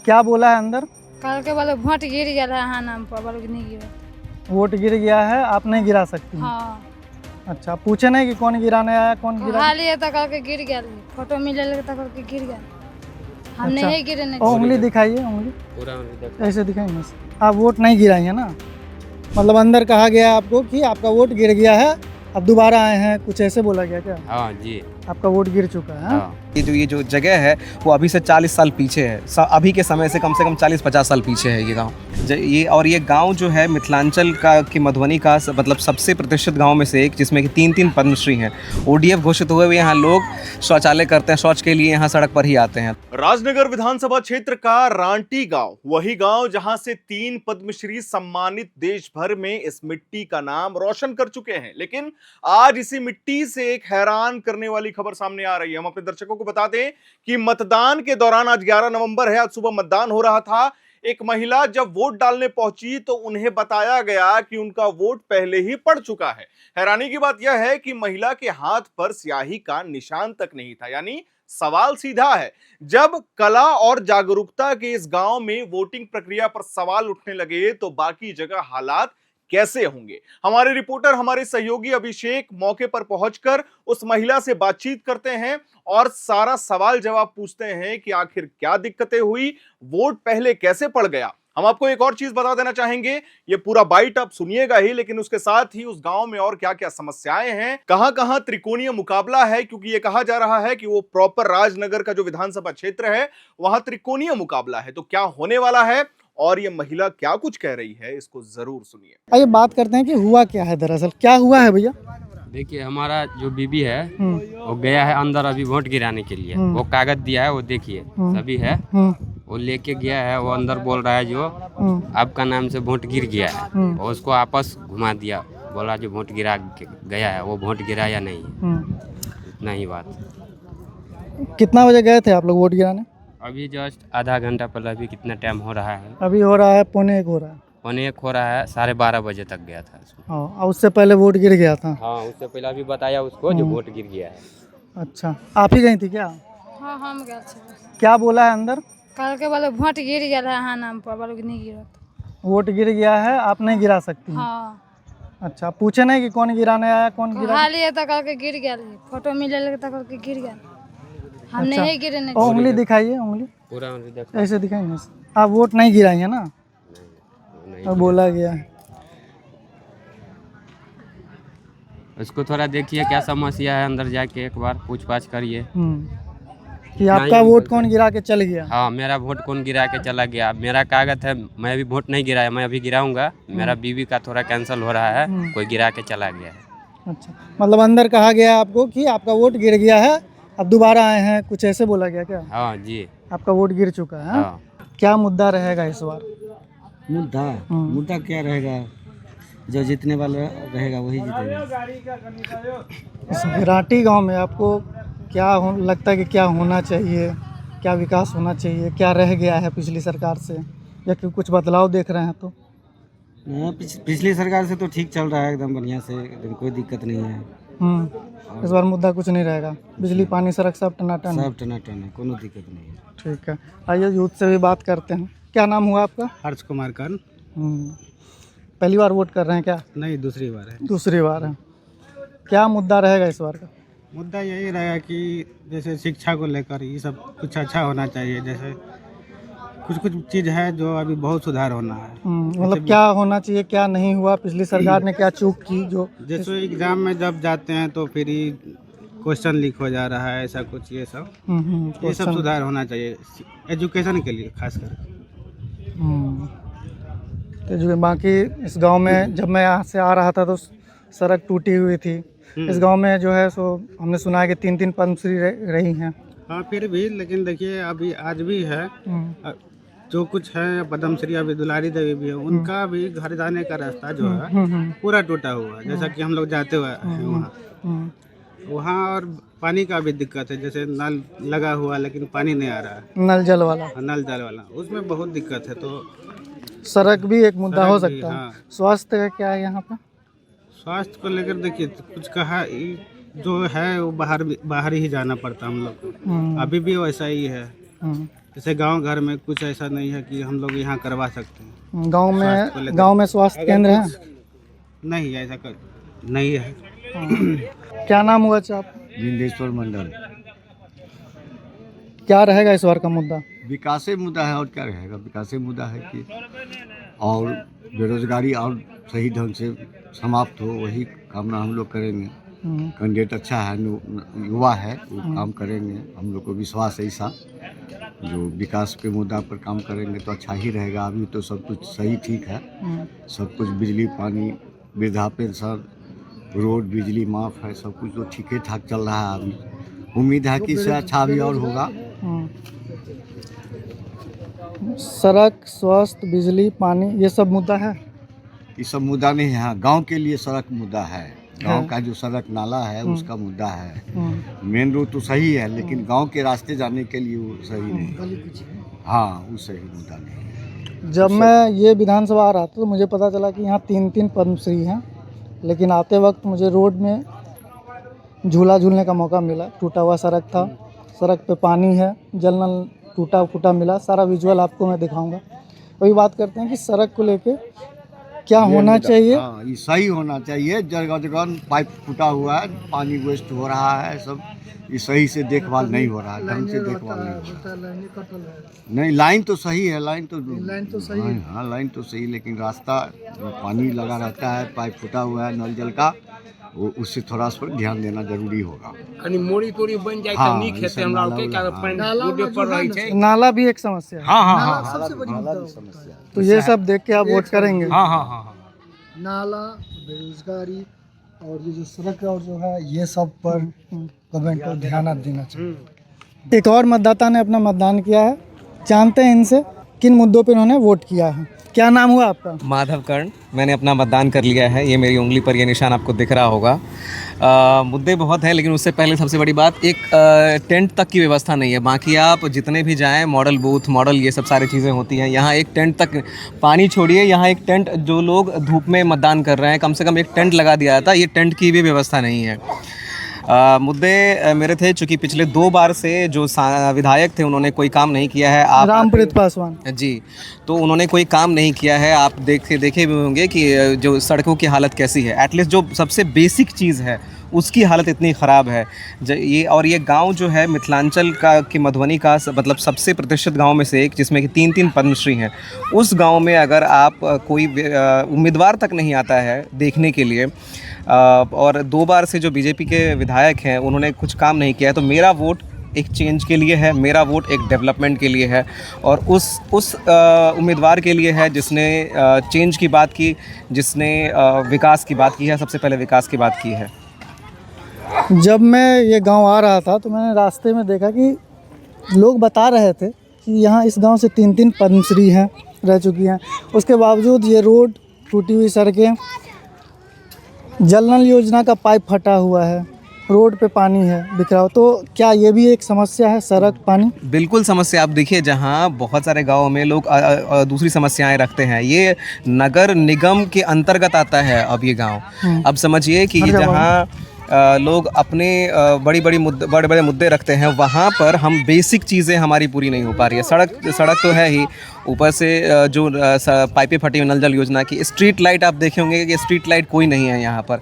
क्या बोला है अंदर? कल के बोले वोट गिर गया है, हाँ नाम पर बोलो कि नहीं गिरा। वोट गिर गया है, आप नहीं गिरा सकती हैं। हाँ अच्छा, पूछे नहीं कि कौन गिराने आया, कौन गिरा? हाल ही तो कल के गिर गया, फोटो मिले तो कल के गिर गया। हम अच्छा। नहीं गिरे नहीं। उंगली दिखाइए, उंगली पूरा ऐसे दिखाइए ना। आप वोट नहीं गिराई है ना? मतलब अंदर कहा गया आपको कि आपका वोट गिर गया है, अब दोबारा आए हैं, कुछ ऐसे बोला गया क्या? हाँ जी। आपका वोट गिर चुका है? हाँ? हाँ। ये जो जगह है वो अभी से 40 साल पीछे है। अभी के समय से कम 40-50 साल पीछे है ये गांव। ये गांव जो है मिथिलांचल का कि मधुबनी का मतलब सबसे प्रतिष्ठित गांव में से एक, जिसमें कि 3 पद्मश्री हैं। ओडीएफ घोषित हुए हुए यहाँ लोग शौचालय करते हैं, शौच के लिए यहाँ सड़क पर ही आते हैं। राजनगर विधानसभा क्षेत्र का रांटी गांव, वही गांव जहां से 3 पद्मश्री सम्मानित देश भर में इस मिट्टी का नाम रोशन कर चुके हैं। लेकिन आज इसी मिट्टी से एक हैरान करने वाली खबर सामने आ रही है। हम अपने दर्शकों को बता दें कि मतदान के दौरान, आज 11 नवंबर है, आज सुबह मतदान हो रहा था। एक महिला जब वोट डालने पहुंची तो उन्हें बताया गया कि उनका वोट पहले ही पड़ चुका है। हैरानी की बात यह है कि महिला के हाथ पर स्याही का निशान तक नहीं था। यानी सवाल सीधा है, जब कला और जागरूकता के इस गांव में वोटिंग प्रक्रिया पर सवाल उठने लगे तो बाकी जगह हालात कैसे होंगे? हमारे रिपोर्टर, हमारे सहयोगी अभिषेक मौके पर पहुंचकर उस महिला से बातचीत करते हैं और सारा सवाल जवाब पूछते हैं कि आखिर क्या दिक्कतें हुई, वोट पहले कैसे पड़ गया। हम आपको एक और चीज बता देना चाहेंगे, ये पूरा बाइट आप सुनिएगा ही, लेकिन उसके साथ ही उस गांव में और क्या क्या समस्याएं हैं, कहां कहां त्रिकोणीय मुकाबला है, क्योंकि ये कहा जा रहा है कि वो प्रॉपर राजनगर का जो विधानसभा क्षेत्र है वहां त्रिकोणीय मुकाबला है। तो क्या होने वाला है और ये महिला क्या कुछ कह रही है, इसको जरूर सुनिए। आइए बात करते हैं कि हुआ क्या है, दरअसल क्या हुआ है भैया? देखिए, हमारा जो बीबी है वो गया है अंदर अभी वोट गिराने के लिए। वो कागज दिया है, वो देखिए सभी है, वो लेके गया है। वो अंदर बोल रहा है जो आपका नाम से वोट गिर गया है, और उसको आपस घुमा दिया, बोला जो वोट गिरा गया है, वो वोट गिरा या नहीं, इतना ही बात। कितना बजे गए थे आप लोग वोट गिराने? अभी जस्ट आधा घंटा पहले। अभी कितना टाइम हो रहा है? अभी हो रहा है 1:45 हो रहा है। 1:45 हो रहा है, 12:30 बजे तक गया था उसमें। हाँ, और उससे पहले वोट गिर गया था? हाँ, उससे पहले अभी बताया उसको जो वोट गिर गया है। अच्छा, आप ही गई थी क्या? हाँ हम गए थे। क्या बोला है अंदर? कल के बोले वोट गिर गया है, हाँ नाम पर बोलो कि नहीं गिरा। वोट गिर गया है, आप नहीं गिरा सकती हैं। हाँ अच्छा, पूछे नहीं कि कौन गिराने आया, कौन गिरा? हाल ही तो कल के गिर गया, फोटो मिले तो कल के गिर गया। हम अच्छा। नहीं गिरे नहीं। उंगली दिखाइए, उंगली पूरा ऐसे दिखाइए ना। आप वोट नहीं गिराई है ना? और बोला गया है। उसको थोड़ा देखिए क्या समस्या है, अंदर जाके एक बार पूछ पाछ करिए। कि आपका वोट कौन गिरा के चल गया? हाँ, मेरा वोट कौन गिरा के चला गया। मेरा कागज है, मैं अभी वोट नहीं गिराया, मैं अभी गिराऊंगा। मेरा बीवी का थोड़ा कैंसिल हो रहा है, कोई गिरा के चला गया है। अच्छा, मतलब अंदर कहा गया आपको कि आपका वोट गिर गया है, अब दोबारा आए हैं, कुछ ऐसे बोला गया क्या? हाँ जी। आपका वोट गिर चुका है? हाँ। क्या मुद्दा रहेगा इस बार? मुद्दा क्या रहेगा? जो जीतने वाला रहेगा वही जीतेगा। इस घराटी गांव में आपको क्या लगता है कि क्या होना चाहिए, क्या विकास होना चाहिए, क्या रह गया है पिछली सरकार से, या कि कुछ बदलाव देख रहे हैं? तो पिछली सरकार से तो ठीक चल रहा है, एकदम बढ़िया से, एकदम कोई दिक्कत नहीं है। इस बार मुद्दा कुछ नहीं रहेगा, बिजली पानी सड़क सब टनाटन है? सब टनाटन है, कोनो दिक्कत नहीं है। ठीक है, आइए यूथ से भी बात करते हैं। क्या नाम हुआ आपका? हर्ष कुमार कर्ण। पहली बार वोट कर रहे हैं क्या? नहीं, दूसरी बार है। दूसरी बार है। क्या मुद्दा रहेगा इस बार का? मुद्दा यही रहेगा कि जैसे शिक्षा को लेकर ये सब कुछ अच्छा होना चाहिए। जैसे कुछ चीज़ है जो अभी बहुत सुधार होना है। मतलब क्या होना चाहिए, क्या नहीं हुआ, पिछली सरकार ने क्या चूक की? जो जैसे एग्जाम में जब जाते हैं तो फिर ही क्वेश्चन लीक हो जा रहा है, ऐसा कुछ, ये सब सुधार होना चाहिए एजुकेशन के लिए खासकर। तो जो बाकी इस गांव में जब मैं यहाँ से आ रहा था तो सड़क टूटी हुई थी। इस गांव में जो है सो हमने सुना है कि 3 पद्मश्री रही हैं। हाँ, फिर भी लेकिन देखिए अभी आज भी है जो कुछ है पद्मश्री। अभी दुलारी देवी भी है, उनका भी घर जाने का रास्ता जो है पूरा टूटा हुआ है। जैसा कि हम लोग जाते हुए हैं वहाँ और पानी का भी दिक्कत है। जैसे नल लगा हुआ लेकिन पानी नहीं आ रहा है, नल जल वाला, उसमें बहुत दिक्कत है। तो सड़क भी एक मुद्दा हो सकता है। हाँ। स्वास्थ्य का क्या है यहाँ पे? स्वास्थ्य को लेकर देखिए कुछ कहा जो है वो बाहर ही जाना पड़ता हम लोग को। अभी भी वैसा ही है। जैसे गांव घर में कुछ ऐसा नहीं है कि हम लोग यहाँ करवा सकते हैं। गांव में स्वास्थ्य केंद्र है? नहीं, ऐसा नहीं है। क्या नाम हुआ अच्छा आप? बिंदेश्वर मंडल। क्या रहेगा इस बार का मुद्दा? विकास मुद्दा है और क्या रहेगा, विकास मुद्दा है कि और बेरोजगारी और सही ढंग से समाप्त हो, वही कामना हम लोग करेंगे। कैंडिडेट अच्छा है, युवा है, वो काम करेंगे, हम लोग को विश्वास है ऐसा। जो विकास के मुद्दा पर काम करेंगे तो अच्छा ही रहेगा। अभी तो सब कुछ सही ठीक है, सब कुछ बिजली पानी वृद्धा पेंशन रोड बिजली माफ है, सब कुछ तो ठीक ठाक चल रहा है। अभी उम्मीद है कि इससे अच्छा भी और होगा। सड़क स्वास्थ्य बिजली पानी ये सब मुद्दा है? ये सब मुद्दा नहीं है, गांव के लिए सड़क मुद्दा है। गांव का जो सड़क नाला है उसका मुद्दा है। मेन रोड तो सही है लेकिन गांव के रास्ते जाने के लिए वो सही नहीं। हाँ, वो सही मुद्दा नहीं है। जब मैं ये विधानसभा आ रहा था तो मुझे पता चला कि यहाँ 3 पद्मश्री हैं, लेकिन आते वक्त मुझे रोड में झूला झूलने का मौका मिला। टूटा हुआ सड़क था, सड़क पे पानी है, जल नल टूटा फूटा मिला। सारा विजुअल आपको मैं दिखाऊंगा। वही बात करते हैं कि सड़क को लेके क्या होना चाहिए। हाँ, ये सही होना चाहिए। जगह जगह पाइप फूटा हुआ है, पानी वेस्ट हो रहा है, सब ये सही से देखभाल नहीं हो रहा है, ढंग से देखभाल नहीं हो रहा है। नहीं, लाइन तो सही है, लाइन तो सही है। हाँ, लाइन तो सही, लेकिन रास्ता पानी लगा रहता है, पाइप फूटा हुआ है नल जल का, वो उससे थोड़ा सा ध्यान देना जरूरी होगा। मोड़ी तोड़ी बन जाए हाँ, तो नीक हेते हमरा के का पानी पर रही छे। नाला भी एक समस्या है। हाँ सबसे बड़ी समस्या। तो ये सब देख के आप वोट करेंगे? हाँ। नाला, बेरोजगारी और ये जो सड़क और जो है ये सब पर गवर्नमेंट को ध्यान देना चाहिए। एक और मतदाता ने अपना मतदान किया है, जानते हैं इनसे किन मुद्दों पर इन्होंने वोट किया है। क्या नाम हुआ आपका? माधव कर्ण। मैंने अपना मतदान कर लिया है, ये मेरी उंगली पर ये निशान आपको दिख रहा होगा। मुद्दे बहुत हैं, लेकिन उससे पहले सबसे बड़ी बात, एक टेंट तक की व्यवस्था नहीं है। बाकी आप जितने भी जाएं, मॉडल बूथ मॉडल ये सब सारी चीज़ें होती हैं, यहाँ एक टेंट तक, पानी छोड़िए, यहाँ एक टेंट, जो लोग धूप में मतदान कर रहे हैं कम से कम एक टेंट लगा दिया जाता, ये टेंट की भी व्यवस्था नहीं है। मुद्दे मेरे थे, चूँकि पिछले 2 बार से जो विधायक थे उन्होंने कोई काम नहीं किया है। आप रामप्रीत पासवान जी, तो उन्होंने कोई काम नहीं किया है। आप देखे भी होंगे कि जो सड़कों की हालत कैसी है। एटलीस्ट जो सबसे बेसिक चीज़ है उसकी हालत इतनी ख़राब है। ये गांव जो है मिथिलांचल का कि मधुबनी का मतलब सबसे प्रतिष्ठित गांव में से एक, जिसमें कि 3 पद्मश्री हैं। उस गांव में अगर आप कोई उम्मीदवार तक नहीं आता है देखने के लिए, और 2 बार से जो बीजेपी के विधायक हैं उन्होंने कुछ काम नहीं किया है, तो मेरा वोट एक चेंज के लिए है, मेरा वोट एक डेवलपमेंट के लिए है, और उस उम्मीदवार के लिए है जिसने चेंज की बात की, जिसने विकास की बात की है, सबसे पहले विकास की बात की है। जब मैं ये गांव आ रहा था तो मैंने रास्ते में देखा कि लोग बता रहे थे कि यहाँ इस गांव से 3 पद्मश्री हैं रह चुकी हैं, उसके बावजूद ये रोड, टूटी हुई सड़कें, जल नल योजना का पाइप फटा हुआ है, रोड पे पानी है बिखरा हुआ। तो क्या ये भी एक समस्या है, सड़क पानी? बिल्कुल समस्या। आप देखिए, जहाँ बहुत सारे गाँव में लोग दूसरी समस्याएं रखते हैं, ये नगर निगम के अंतर्गत आता है अब ये गाँव। अब समझिए कि जहाँ लोग अपने बड़े बड़े मुद्दे रखते हैं, वहाँ पर हम बेसिक चीज़ें हमारी पूरी नहीं हो पा रही है। सड़क तो है ही, ऊपर से जो पाइपें फटी हुई नल जल योजना की, स्ट्रीट लाइट आप देखे होंगे कि स्ट्रीट लाइट कोई नहीं है यहाँ पर।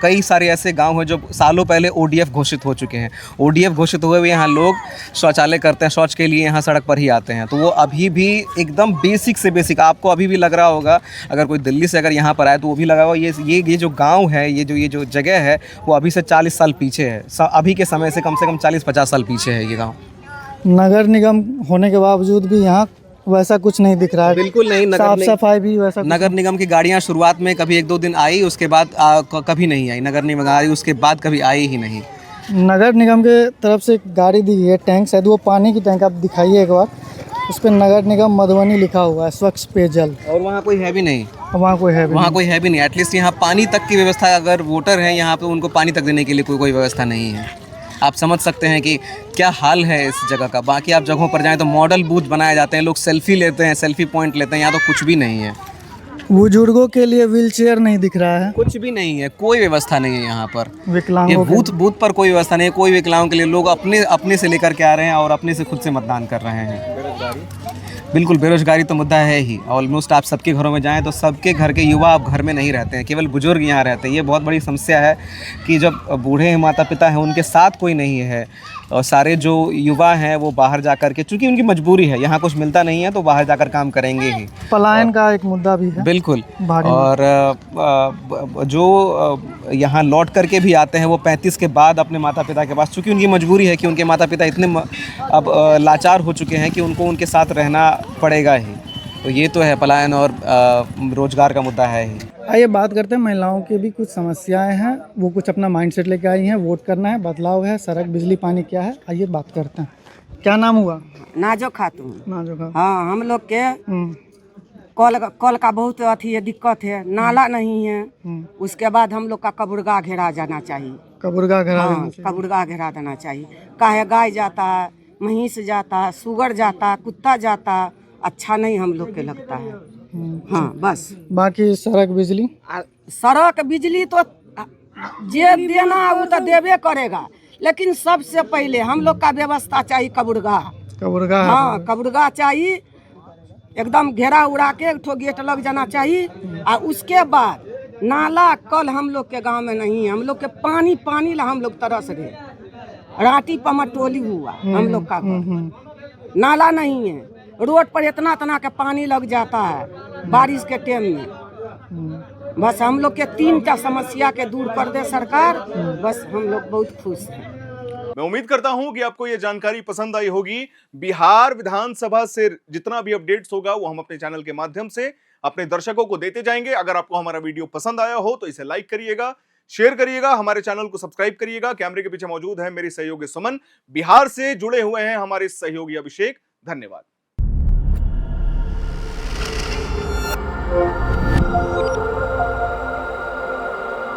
कई सारे ऐसे गांव हैं जो सालों पहले ODF घोषित हो चुके हैं। ODF घोषित हुए हुए यहाँ लोग शौचालय करते हैं, शौच के लिए यहाँ सड़क पर ही आते हैं। तो वो अभी भी एकदम बेसिक से बेसिक, आपको अभी भी लग रहा होगा, अगर कोई दिल्ली से अगर यहाँ पर आए तो वो भी लगा होगा ये जो गाँव है, ये जो जगह है, वो अभी से 40 साल पीछे है। अभी के समय से कम 40-50 साल पीछे है ये गाँव। नगर निगम होने के बावजूद भी यहाँ वैसा कुछ नहीं दिख रहा है। बिल्कुल नहीं। साफ सफाई भी वैसा नगर निगम की गाड़ियाँ शुरुआत में कभी 1-2 दिन आई, उसके बाद कभी नहीं आई। नगर निगम आई, उसके बाद कभी आई ही नहीं। नगर निगम के तरफ से एक गाड़ी दी है, टैंक, शायद वो पानी की टैंक, आप दिखाइए एक बार। उस पर नगर निगम मधुबनी लिखा हुआ है, स्वच्छ पेयजल, और वहाँ कोई है भी नहीं। वहाँ कोई है भी नहीं। एटलीस्ट यहाँ पानी तक की व्यवस्था, अगर वोटर हैं यहाँ पे, उनको पानी तक देने के लिए कोई व्यवस्था नहीं है। आप समझ सकते हैं कि क्या हाल है इस जगह का। बाकी आप जगहों पर जाएं तो मॉडल बूथ बनाए जाते हैं, लोग सेल्फी लेते हैं, सेल्फी पॉइंट लेते हैं, यहाँ तो कुछ भी नहीं है। बुजुर्गों के लिए व्हील चेयर नहीं दिख रहा है, कुछ भी नहीं है, कोई व्यवस्था नहीं है यहाँ पर। ये विकलांगों के बूथ पर कोई व्यवस्था नहीं है, कोई विकलांगों के लिए। लोग अपने से लेकर के आ रहे हैं और अपने से खुद से मतदान कर रहे हैं। बिल्कुल, बेरोजगारी तो मुद्दा है ही। ऑलमोस्ट आप सबके घरों में जाएं तो सबके घर के युवा अब घर में नहीं रहते हैं, केवल बुजुर्ग यहाँ रहते हैं। ये बहुत बड़ी समस्या है कि जब बूढ़े माता पिता हैं उनके साथ कोई नहीं है और सारे जो युवा हैं वो बाहर जाकर के, चूँकि उनकी मजबूरी है, यहाँ कुछ मिलता नहीं है तो बाहर जाकर काम करेंगे ही। पलायन का एक मुद्दा भी है। बिल्कुल। भारी और जो यहाँ लौट करके भी आते हैं वो 35 के बाद अपने माता पिता के पास, चूँकि उनकी मजबूरी है कि उनके माता पिता इतने अब लाचार हो चुके हैं कि उनको उनके साथ रहना पड़ेगा ही। तो ये तो है, पलायन और रोजगार का मुद्दा है ही। आइए बात करते हैं महिलाओं की भी कुछ समस्याएं हैं, वो कुछ अपना माइंडसेट लेके आई हैं। वोट करना है, बदलाव है, सड़क बिजली पानी क्या है, आइए बात करते हैं। क्या नाम हुआ? नाजो खातून। नाजो का। हाँ, हम लोग के कल का बहुत अथी है, दिक्कत है, नाला नहीं है। उसके बाद हम लोग का कबुर्गा घेरा जाना चाहिए। कबुर्गा घेरा देना हाँ, चाहिए। कबुर्गा घेरा देना चाहिए। काहे गाय जाता है, महीस जाता है, सुगर जाता है, कुत्ता जाता है, अच्छा नहीं हम लोग के लगता है। हाँ, बस। बाकी सड़क बिजली, सड़क बिजली तो जे देना वो तो देवे करेगा, लेकिन सबसे पहले हम लोग का व्यवस्था चाहिए कबुर्गा। कबुर्गा। हाँ, कबुर्गा चाहिए, एकदम घेरा उड़ा के एक ठो गेट लग जाना चाहिए। और उसके बाद नाला कल हम लोग के गांव में नहीं है। हम लोग के पानी ला हम लोग तरस रहे, राटी पमटोली हुआ हम लोग का नाला नहीं है। रोड पर इतना के पानी लग जाता है बारिश के टाइम में। बस हम लोग के 3टा समस्या के दूर कर दे सरकार, बस हम लोग बहुत खुश हैं। मैं उम्मीद करता हूं कि आपको यह जानकारी पसंद आई होगी। बिहार विधानसभा से जितना भी अपडेट्स होगा वो हम अपने चैनल के माध्यम से अपने दर्शकों को देते जाएंगे। अगर आपको हमारा वीडियो पसंद आया हो तो इसे लाइक करिएगा, शेयर करिएगा, हमारे चैनल को सब्सक्राइब करिएगा। कैमरे के पीछे मौजूद है मेरे सहयोगी सुमन, बिहार से जुड़े हुए हैं हमारे सहयोगी अभिषेक। धन्यवाद।